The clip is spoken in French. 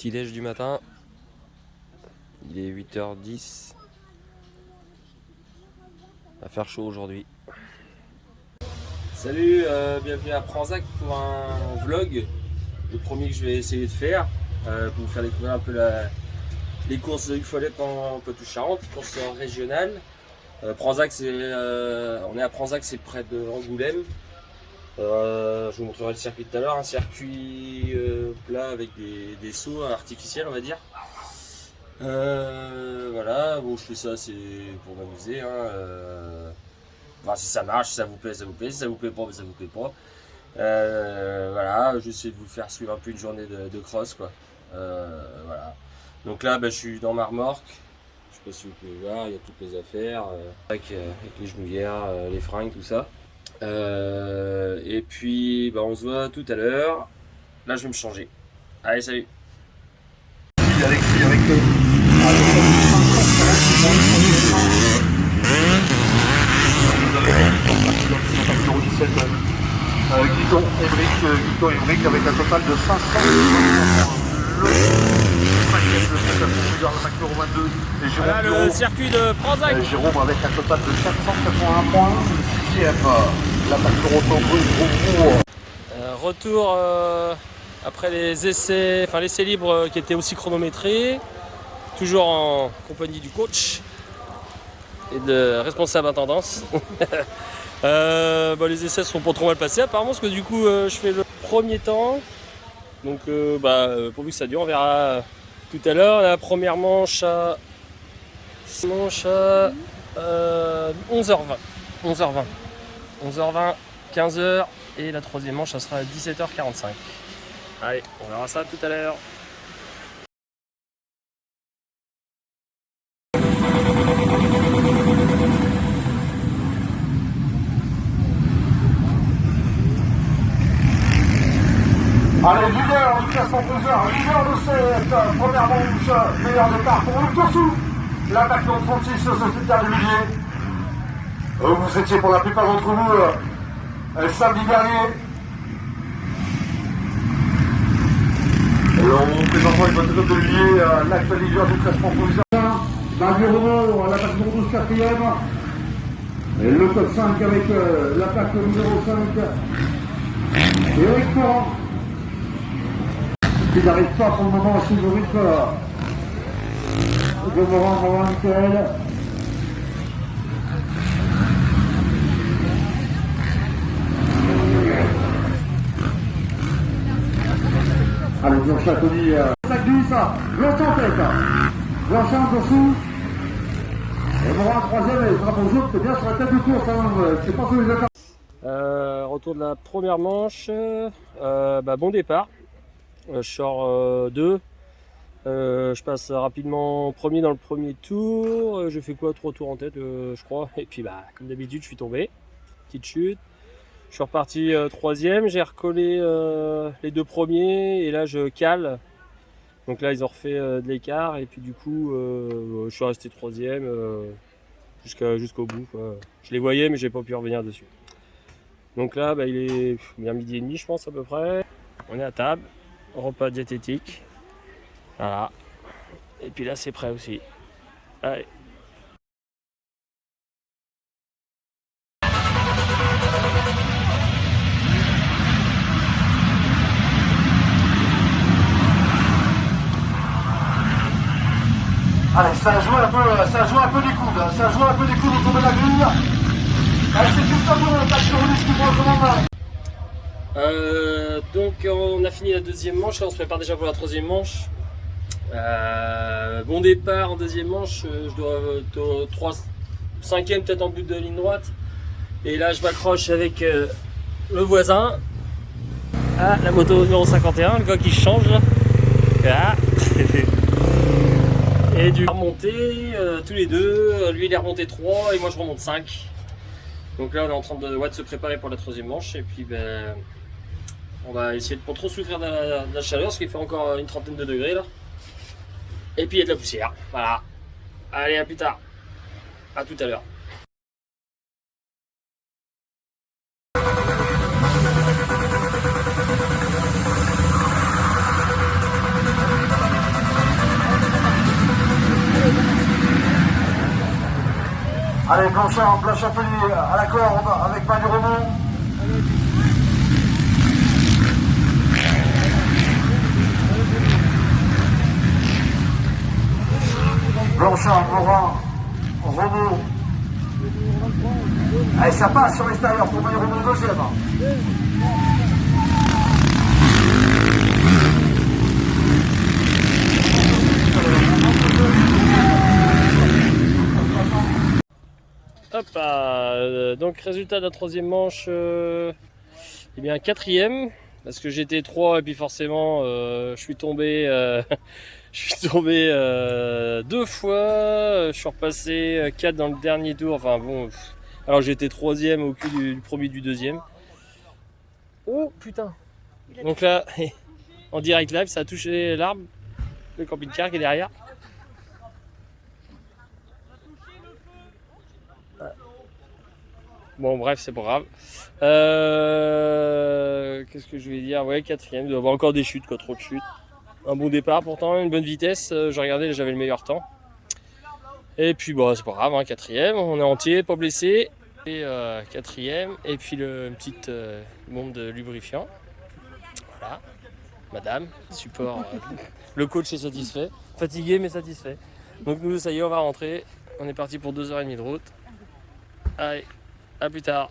petit déj du matin. Il est 8h10. Va faire chaud aujourd'hui. Salut, bienvenue à Pranzac pour un vlog. Le premier que je vais essayer de faire pour vous faire découvrir un peu les courses de Ufolep en Poitou-Charentes, courses régionales. Pranzac, on est à Pranzac, c'est près de Angoulême. Je vous montrerai le circuit tout à l'heure, un circuit plat avec des sauts artificiels, on va dire. Voilà, bon, je fais ça, c'est pour m'amuser. Si ça marche, si ça vous plaît, ça vous plaît. Si ça vous plaît pas, ça vous plaît pas. Voilà, j'essaie de vous faire suivre un peu une journée de cross, quoi. Voilà. Donc là, je suis dans ma remorque. Je sais pas si vous pouvez voir, il y a toutes mes affaires, avec les genouillères, les fringues, tout ça. Et puis, on se voit tout à l'heure. Là, je vais me changer. Allez, salut. Guiton et Brick avec un total de 500. Voilà le circuit de Pranzac. Jérôme avec un total de 481 points. Le 6e, la Pactoro Gros. Retour après les essais, l'essai libre qui était aussi chronométré. Toujours en compagnie du coach et de responsable intendance. Les essais sont pas trop mal passés apparemment parce que du coup je fais le premier temps. Donc pourvu que ça dure, on verra tout à l'heure. La première manche à 11h20. 11h20, 15h et la troisième manche ça sera à 17h45. Allez, on verra ça tout à l'heure. Allez, leader du classement plusieurs, leader de cette première manche, meilleur départ pour le Torsou. La Pactoro 36 Société du Millier. Vous étiez pour la plupart d'entre vous samedi dernier. On présentera une bonne de Millier, l'actuel leader du classement provisoire. Mario Renault, la Pactoro 12 4e. Et le top 5 avec la plaque numéro 5. Eric Florent. Il n'arrive pas pour le moment à suivre le rythme de Morin Michael. Allez, Blanchard, Tony, ça glisse, Blanchard en tête, Blanchard en dessous, et Morin 3e, et le drapeau jaune, c'est bien sur la tête de course, c'est pas sur les attaques. Retour de la première manche, bon départ. Je sors 2, je passe rapidement premier dans le premier tour, je fais 3 tours en tête je crois, et puis comme d'habitude je suis tombé, petite chute, je suis reparti 3e, j'ai recollé les 2 premiers et là je cale, donc là ils ont refait de l'écart et puis du coup je suis resté 3e jusqu'au bout, quoi. Je les voyais mais j'ai pas pu revenir dessus. Donc là il est bien 12h30 je pense à peu près, on est à table. Repas diététique, voilà, et puis là c'est prêt aussi. Allez. Allez, ça joue un peu les coudes, autour de la grille. Allez, c'est justement la Pactoro qui prend le commandement. Donc on a fini la deuxième manche, là on se prépare déjà pour la troisième manche. Bon départ en deuxième manche, je dois 5e peut-être en but de ligne droite. Et là je m'accroche avec le voisin. Ah, la moto numéro 51, le gars qui change. Là. Et du remonter tous les deux, lui il est remonté 3 et moi je remonte 5. Donc là on est en train de se préparer pour la troisième manche et puis on va essayer de pas trop souffrir de la chaleur parce qu'il fait encore une trentaine de degrés là. Et puis il y a de la poussière. Voilà. Allez, à plus tard. À tout à l'heure. Allez, Blanchard, Chapelier à la corde avec Manu Romont. Blanchard, Morin, Romont. Allez, ça passe sur l'extérieur pour Manu Romont, deuxième. Hop, donc résultat de la troisième manche, eh bien quatrième, parce que j'étais 3 et puis forcément je suis tombé, deux fois, je suis repassé 4 dans le dernier tour, enfin bon, alors j'étais troisième au cul du premier du deuxième. Oh putain! Donc là, en direct live, ça a touché l'arbre, le camping-car qui est derrière. Bon bref, c'est pas grave. Qu'est-ce que je vais dire? Ouais, quatrième, il doit y avoir encore des chutes, quoi, trop de chutes. Un bon départ pourtant, une bonne vitesse. J'ai regardé, j'avais le meilleur temps. Et puis bon, c'est pas grave, hein, quatrième, on est entier, pas blessé. Et quatrième, et puis une petite bombe de lubrifiant. Voilà, madame, support. Le coach est satisfait, fatigué mais satisfait. Donc nous, ça y est, on va rentrer. On est parti pour 2h30 de route. Allez. À plus tard.